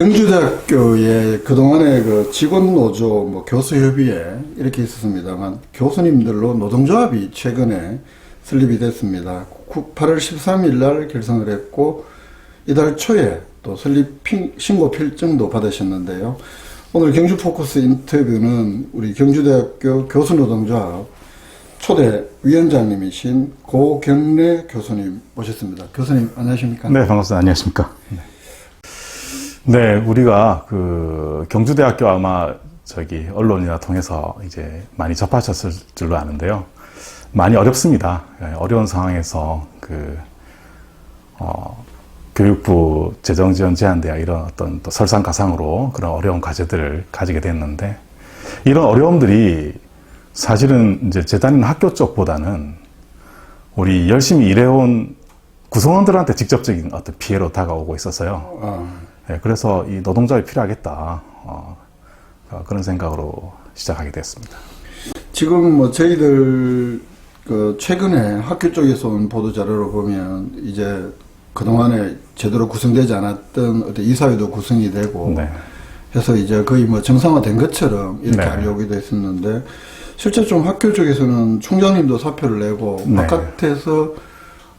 경주대학교의 그동안의 그 직원 노조, 교수협의회 이렇게 있었습니다만 교수님들로 노동조합이 최근에 설립이 됐습니다. 8월 13일 날 결성을 했고 이달 초에 또 설립 신고 필증도 받으셨는데요. 오늘 경주 포커스 인터뷰는 우리 경주대학교 교수노동조합 초대 위원장님이신 고경래 교수님 모셨습니다. 교수님 안녕하십니까? 네, 반갑습니다. 안녕하십니까? 네, 우리가 경주대학교 아마 언론이나 통해서 이제 많이 접하셨을 줄로 아는데요. 많이 어렵습니다. 어려운 상황에서 교육부 재정지원 제한대학 이런 어떤 또 설상가상으로 그런 어려운 과제들을 가지게 됐는데, 이런 어려움들이 사실은 이제 재단이나 학교 쪽보다는 우리 열심히 일해온 구성원들한테 직접적인 어떤 피해로 다가오고 있었어요. 네, 그래서 이 노동조합이 필요하겠다. 그런 생각으로 시작하게 됐습니다. 지금 저희들 최근에 학교 쪽에서 온 보도자료로 보면 이제 그동안에 제대로 구성되지 않았던 어떤 이사회도 구성이 되고 네. 해서 이제 거의 정상화된 것처럼 이렇게 네. 알려오기도 했었는데 실제 좀 학교 쪽에서는 총장님도 사표를 내고 네. 바깥에서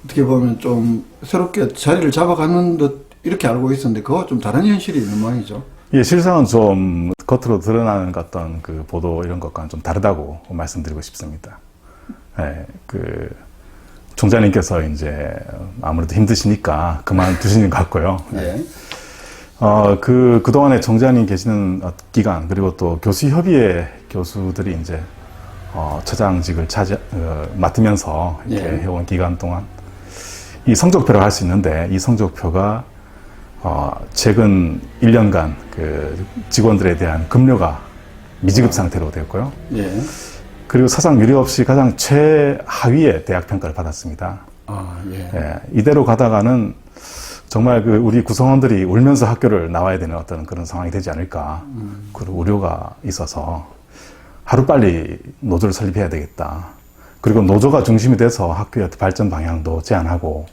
어떻게 보면 좀 새롭게 자리를 잡아가는 듯 이렇게 알고 있었는데 그거와 좀 다른 현실이 있는 모양이죠. 예, 실상은 좀 겉으로 드러나는 어떤 보도 이런 것과는 좀 다르다고 말씀드리고 싶습니다. 예, 총장님께서 이제 아무래도 힘드시니까 그만두시는 것 같고요. 예. 그동안에 총장님 계시는 기간, 그리고 또 교수협의회 교수들이 이제 처장직을 맡으면서 이렇게 예. 해온 기간 동안 이 성적표라고 할 수 있는데, 이 성적표가 최근 1년간 직원들에 대한 급료가 미지급 상태로 되었고요. 예. 그리고 사상 유례 없이 가장 최하위의 대학 평가를 받았습니다. 예. 예, 이대로 가다가는 정말 우리 구성원들이 울면서 학교를 나와야 되는 어떤 그런 상황이 되지 않을까, 그런 우려가 있어서 하루빨리 노조를 설립해야 되겠다. 그리고 노조가 중심이 돼서 학교의 발전 방향도 제안하고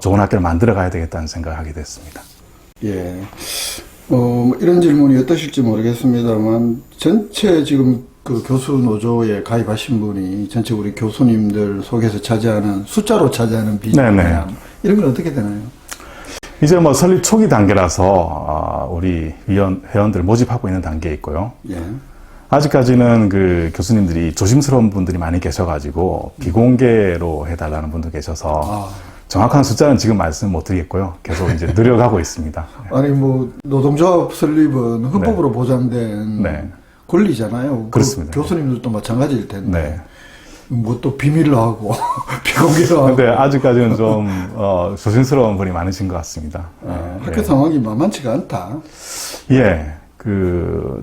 좋은 학교를 만들어 가야 되겠다는 생각을 하게 됐습니다. 예. 이런 질문이 어떠실지 모르겠습니다만 전체 지금 교수 노조에 가입하신 분이 전체 우리 교수님들 속에서 차지하는 숫자로 차지하는 비중 이런 건 어떻게 되나요? 이제 설립 초기 단계라서 우리 회원들 모집하고 있는 단계에 있고요. 예. 아직까지는 교수님들이 조심스러운 분들이 많이 계셔가지고 비공개로 해달라는 분도 계셔서 정확한 숫자는 지금 말씀 못 드리겠고요. 계속 이제 늘려가고 있습니다. 아니 노동조합 설립은 헌법으로 보장된 네. 권리잖아요. 그렇습니다. 교수님들도 마찬가지일 텐데. 네. 또 비밀로 하고 비공개로 하고. 근데 아직까지는 좀 조심스러운 분이 많으신 것 같습니다. 학교 상황이 만만치가 않다. 예.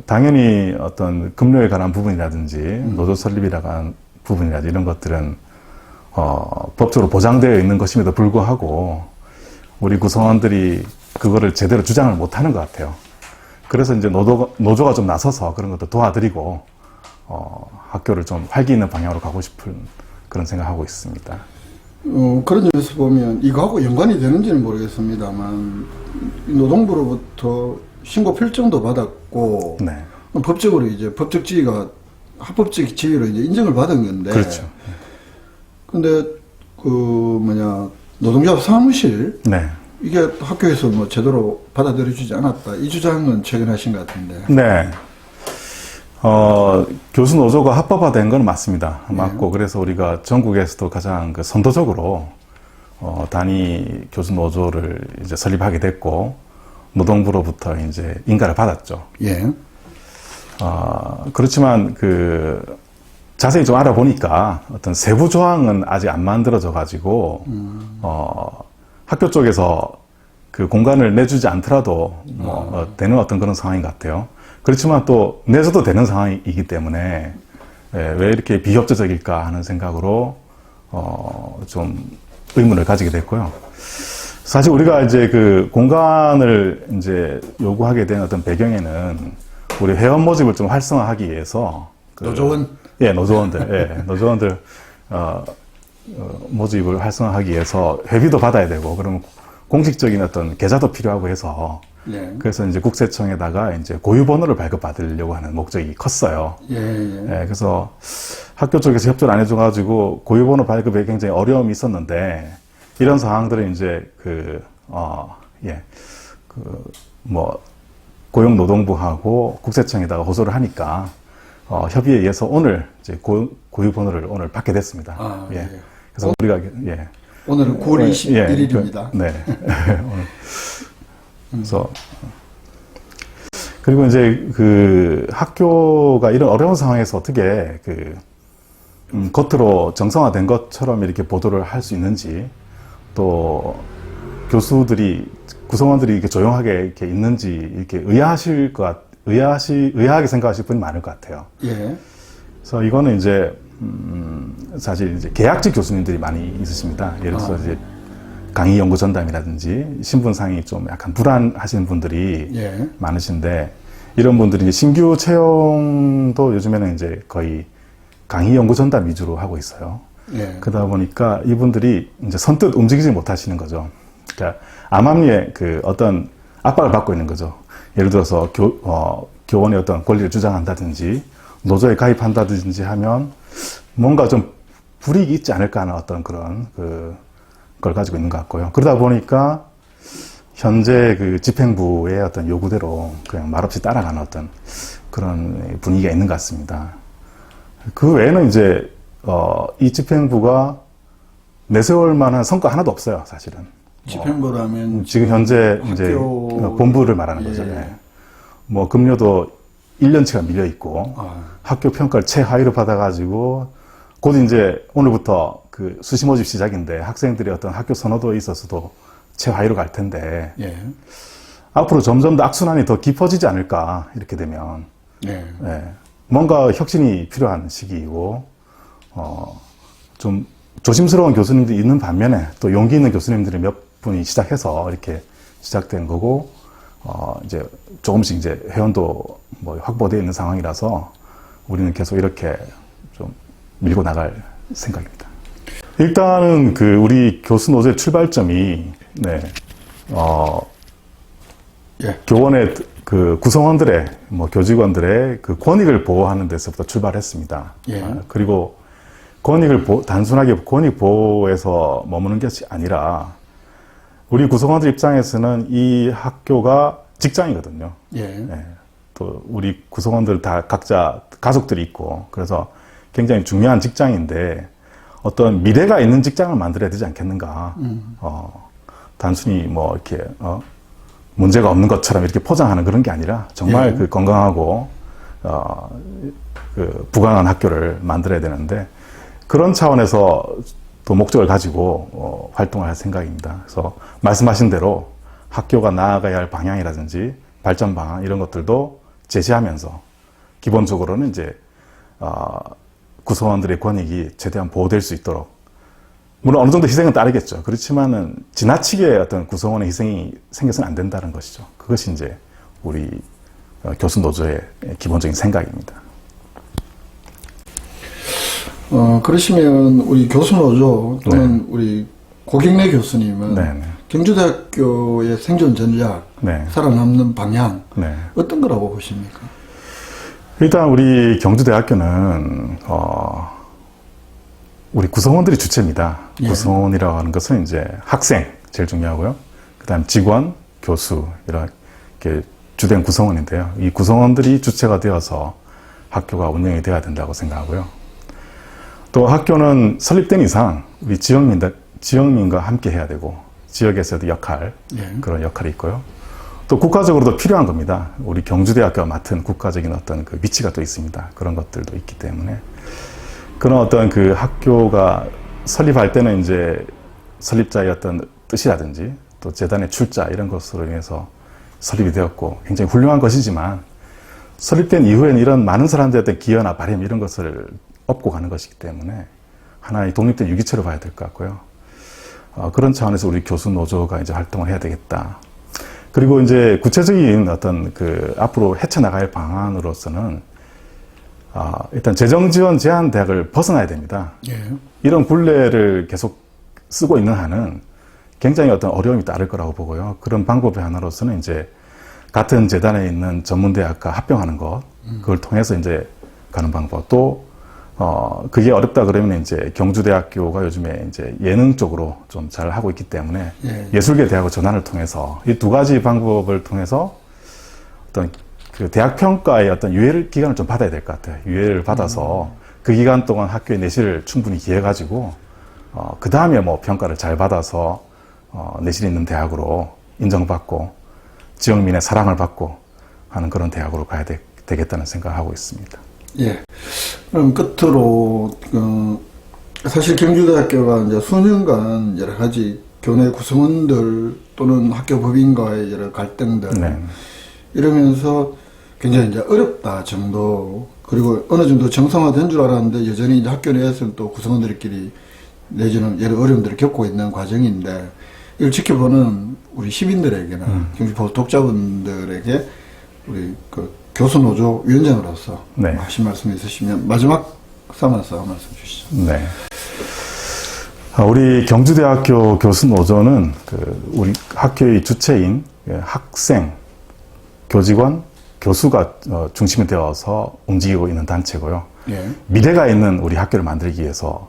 당연히 어떤 급료에 관한 부분이라든지 노조 설립이라 한 부분이라든지 이런 것들은 법적으로 보장되어 있는 것임에도 불구하고 우리 구성원들이 그거를 제대로 주장을 못하는 것 같아요. 그래서 이제 노조가 좀 나서서 그런 것도 도와드리고 학교를 좀 활기 있는 방향으로 가고 싶은 그런 생각하고 있습니다. 그런 점에서 보면 이거하고 연관이 되는지는 모르겠습니다만 노동부로부터 신고 필증도 받았고 네. 법적으로 이제 법적 지위가 합법적 지위로 이제 인정을 받은 건데. 그렇죠. 근데 노동조합 사무실 네. 이게 학교에서 제대로 받아들여주지 않았다. 이 주장은 최근 하신 것 같은데. 네. 교수 노조가 합법화된 건 맞습니다. 맞고, 그래서 우리가 전국에서도 가장 선도적으로, 단위 교수 노조를 이제 설립하게 됐고, 노동부로부터 이제 인가를 받았죠. 예. 그렇지만 자세히 좀 알아보니까 어떤 세부 조항은 아직 안 만들어져 가지고, 학교 쪽에서 공간을 내주지 않더라도 되는 어떤 그런 상황인 것 같아요. 그렇지만 또 내서도 되는 상황이기 때문에 왜 이렇게 비협조적일까 하는 생각으로 좀 의문을 가지게 됐고요. 사실 우리가 이제 공간을 이제 요구하게 된 어떤 배경에는 우리 회원 모집을 좀 활성화하기 위해서 노조원? 예, 노조원들, 예, 노조원들 모집을 활성화하기 위해서 회비도 받아야 되고, 그러면 공식적인 어떤 계좌도 필요하고 해서 예. 그래서 이제 국세청에다가 이제 고유번호를 발급받으려고 하는 목적이 컸어요. 예, 예. 예, 그래서 학교 쪽에서 협조를 안 해줘가지고 고유번호 발급에 굉장히 어려움이 있었는데 이런 상황들은 이제 고용노동부하고 국세청에다가 호소를 하니까 협의에 의해서 오늘 이제 고유번호를 오늘 받게 됐습니다. 아, 예. 예. 그래서 우리가 오늘은 9월 21일입니다. 네. 오늘. 그래서 그리고 이제 그 학교가 이런 어려운 상황에서 어떻게 겉으로 정상화된 것처럼 이렇게 보도를 할 수 있는지 또 교수들이 구성원들이 이렇게 조용하게 이렇게 있는지 이렇게 의아하게 생각하실 분이 많을 것 같아요. 예. 그래서 이거는 이제 사실 이제 계약직 교수님들이 많이 있으십니다. 예를 들어서 이제 강의 연구 전담이라든지 신분상이 좀 약간 불안하시는 분들이 예. 많으신데 이런 분들이 이제 신규 채용도 요즘에는 이제 거의 강의 연구 전담 위주로 하고 있어요. 예. 그러다 보니까 이분들이 이제 선뜻 움직이지 못하시는 거죠. 그러니까 암암리에 어떤 압박을 받고 있는 거죠. 예를 들어서 교원의 어떤 권리를 주장한다든지 노조에 가입한다든지 하면 뭔가 좀 불이익이 있지 않을까 하는 어떤 그런 걸 가지고 있는 것 같고요. 그러다 보니까 현재 집행부의 어떤 요구대로 그냥 말없이 따라가는 어떤 그런 분위기가 있는 것 같습니다. 그 외에는 이제 이 집행부가 내세울 만한 성과 하나도 없어요, 사실은. 집행부라면 지금 현재 이제 본부를 말하는 거죠. 예. 뭐 급료도 1년치가 밀려 있고 학교 평가를 최하위로 받아가지고 곧 이제 오늘부터 수시 모집 시작인데 학생들의 어떤 학교 선호도에 있어서도 최하위로 갈 텐데 예. 앞으로 점점 더 악순환이 더 깊어지지 않을까 이렇게 되면 예. 예. 뭔가 혁신이 필요한 시기이고 좀 조심스러운 교수님들이 있는 반면에 또 용기 있는 교수님들이 몇 분이 시작해서 이렇게 시작된 거고 이제 조금씩 이제 회원도 뭐 확보되어 있는 상황이라서 우리는 계속 이렇게 좀 밀고 나갈 생각입니다. 일단은 우리 교수 노조의 출발점이 예. 교원의 구성원들의 교직원들의 권익을 보호하는 데서부터 출발했습니다. 예. 그리고 단순하게 권익 보호에서 머무는 것이 아니라 우리 구성원들 입장에서는 이 학교가 직장이거든요. 예. 예. 또 우리 구성원들 다 각자 가족들이 있고 그래서 굉장히 중요한 직장인데 어떤 미래가 있는 직장을 만들어야 되지 않겠는가. 단순히 이렇게 문제가 없는 것처럼 이렇게 포장하는 그런 게 아니라 정말 예. 건강하고 부강한 학교를 만들어야 되는데 그런 차원에서 또 목적을 가지고 활동을 할 생각입니다. 그래서 말씀하신 대로 학교가 나아가야 할 방향이라든지 발전 방안 이런 것들도 제시하면서 기본적으로는 이제 구성원들의 권익이 최대한 보호될 수 있도록 물론 어느 정도 희생은 따르겠죠. 그렇지만은 지나치게 어떤 구성원의 희생이 생겨서는 안 된다는 것이죠. 그것이 이제 우리 교수 노조의 기본적인 생각입니다. 그러시면 우리 교수 노조 또는 우리 고경래 교수님은 네네. 경주대학교의 생존 전략, 네. 살아남는 방향 네. 어떤 거라고 보십니까? 일단 우리 경주대학교는 우리 구성원들이 주체입니다. 예. 구성원이라고 하는 것은 이제 학생 제일 중요하고요. 그다음 직원, 교수 이렇게 주된 구성원인데요. 이 구성원들이 주체가 되어서 학교가 운영이 돼야 된다고 생각하고요. 또 학교는 설립된 이상 우리 지역민과 함께 해야 되고 지역에서도 예. 그런 역할이 있고요. 또 국가적으로도 필요한 겁니다. 우리 경주대학교가 맡은 국가적인 어떤 위치가 또 있습니다. 그런 것들도 있기 때문에 그런 어떤 학교가 설립할 때는 이제 설립자의 어떤 뜻이라든지 또 재단의 출자 이런 것으로 인해서 설립이 되었고 굉장히 훌륭한 것이지만 설립된 이후에는 이런 많은 사람들의 어떤 기여나 바람 이런 것을 업고 가는 것이기 때문에 하나의 독립된 유기체로 봐야 될 것 같고요. 그런 차원에서 우리 교수 노조가 이제 활동을 해야 되겠다. 그리고 이제 구체적인 어떤 앞으로 헤쳐나갈 방안으로서는 일단 재정지원 제한 대학을 벗어나야 됩니다. 예. 이런 굴레를 계속 쓰고 있는 한은 굉장히 어떤 어려움이 따를 거라고 보고요. 그런 방법의 하나로서는 이제 같은 재단에 있는 전문대학과 합병하는 것, 그걸 통해서 이제 가는 방법. 또, 그게 어렵다 그러면 이제 경주대학교가 요즘에 이제 예능 쪽으로 좀 잘 하고 있기 때문에 예. 예술계 대학교 전환을 통해서 이 두 가지 방법을 통해서 어떤 그 대학 평가의 어떤 유예 기간을 좀 받아야 될 것 같아요. 유예를 받아서 그 기간 동안 학교의 내실을 충분히 기해가지고, 그 다음에 뭐 평가를 잘 받아서, 내실 있는 대학으로 인정받고, 지역민의 사랑을 받고 하는 그런 대학으로 가야 되겠다는 생각을 하고 있습니다. 예. 그럼 끝으로, 사실 경주대학교가 이제 수년간 여러 가지 교내 구성원들 또는 학교 법인과의 여러 갈등들, 네. 이러면서 굉장히 이제 어렵다 정도, 그리고 어느 정도 정상화된 줄 알았는데 여전히 이제 학교 내에서는 또 구성원들끼리 내지는 여러 어려움들을 겪고 있는 과정인데, 이걸 지켜보는 우리 시민들에게나 경주포 독자분들에게 우리 그 교수노조 위원장으로서 네. 하신 말씀이 있으시면 마지막 삼아서 말씀 주시죠. 네. 우리 경주대학교 교수노조는 우리 학교의 주체인 학생, 교직원, 교수가 중심이 되어서 움직이고 있는 단체고요. 예. 미래가 있는 우리 학교를 만들기 위해서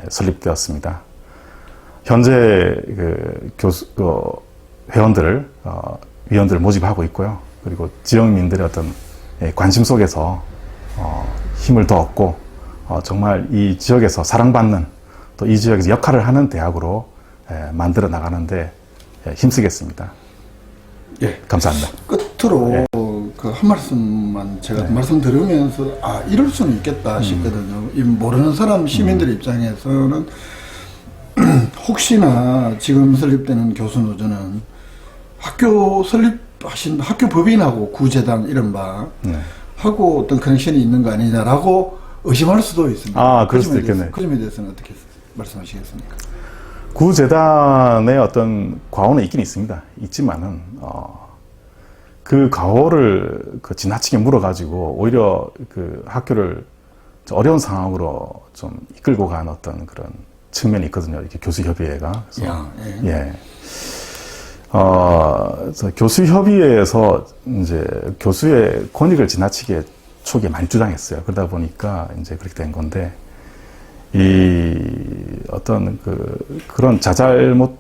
설립되었습니다. 현재 회원들을, 위원들을 모집하고 있고요. 그리고 지역민들의 어떤 관심 속에서 힘을 더 얻고, 정말 이 지역에서 사랑받는, 또 이 지역에서 역할을 하는 대학으로 만들어 나가는데 힘쓰겠습니다. 예. 감사합니다. 끝으로 그 한 말씀만 제가 말씀 들으면서 이럴 수는 있겠다 싶거든요. 이 모르는 사람 시민들 입장에서는 혹시나 지금 설립되는 교수노조는 학교 설립하신 학교 법인하고 구재단 이른바 하고 어떤 커넥션이 있는 거 아니냐라고 의심할 수도 있습니다. 그럴 수도 있겠네요. 그 점에 대해서는 어떻게 말씀하시겠습니까? 구재단의 어떤 과오는 있긴 있습니다. 있지만은, 그 과오를 지나치게 물어가지고 오히려 그 학교를 어려운 상황으로 좀 이끌고 간 어떤 그런 측면이 있거든요. 이렇게 교수협의회가. 그래서, 예. 그래서 교수협의회에서 이제 교수의 권익을 지나치게 초기에 많이 주장했어요. 그러다 보니까 이제 그렇게 된 건데, 어떤 그런 작은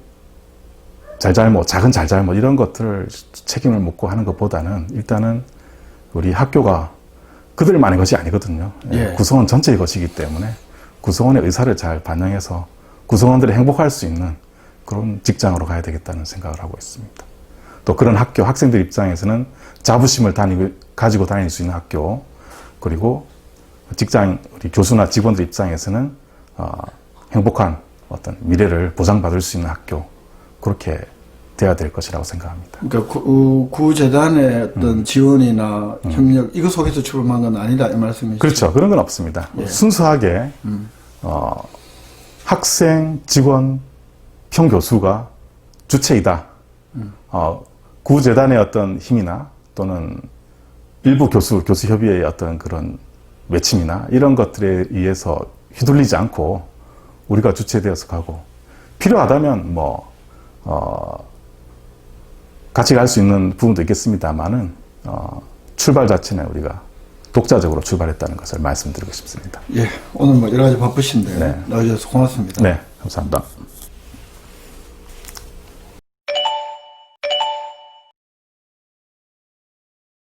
잘잘못 이런 것들을 책임을 묻고 하는 것보다는 일단은 우리 학교가 그들만의 것이 아니거든요. 예. 구성원 전체의 것이기 때문에 구성원의 의사를 잘 반영해서 구성원들이 행복할 수 있는 그런 직장으로 가야 되겠다는 생각을 하고 있습니다. 또 그런 학교, 학생들 입장에서는 자부심을 가지고 다닐 수 있는 학교, 그리고 직장, 우리 교수나 직원들 입장에서는 행복한 어떤 미래를 보장받을 수 있는 학교, 그렇게 돼야 될 것이라고 생각합니다. 그러니까 구재단의 어떤 지원이나 협력 이거 속에서 출범한 건 아니다 이 말씀이시죠? 그렇죠. 그런 건 없습니다. 예. 순수하게 학생, 직원, 평교수가 주체이다. 구재단의 어떤 힘이나 또는 일부 교수협의회의 어떤 그런 외침이나 이런 것들에 의해서 휘둘리지 않고 우리가 주체되어서 가고, 필요하다면 같이 갈 수 있는 부분도 있겠습니다만은 출발 자체는 우리가 독자적으로 출발했다는 것을 말씀드리고 싶습니다. 예, 오늘 여러 가지 바쁘신데 네. 나와주셔서 고맙습니다. 네, 감사합니다.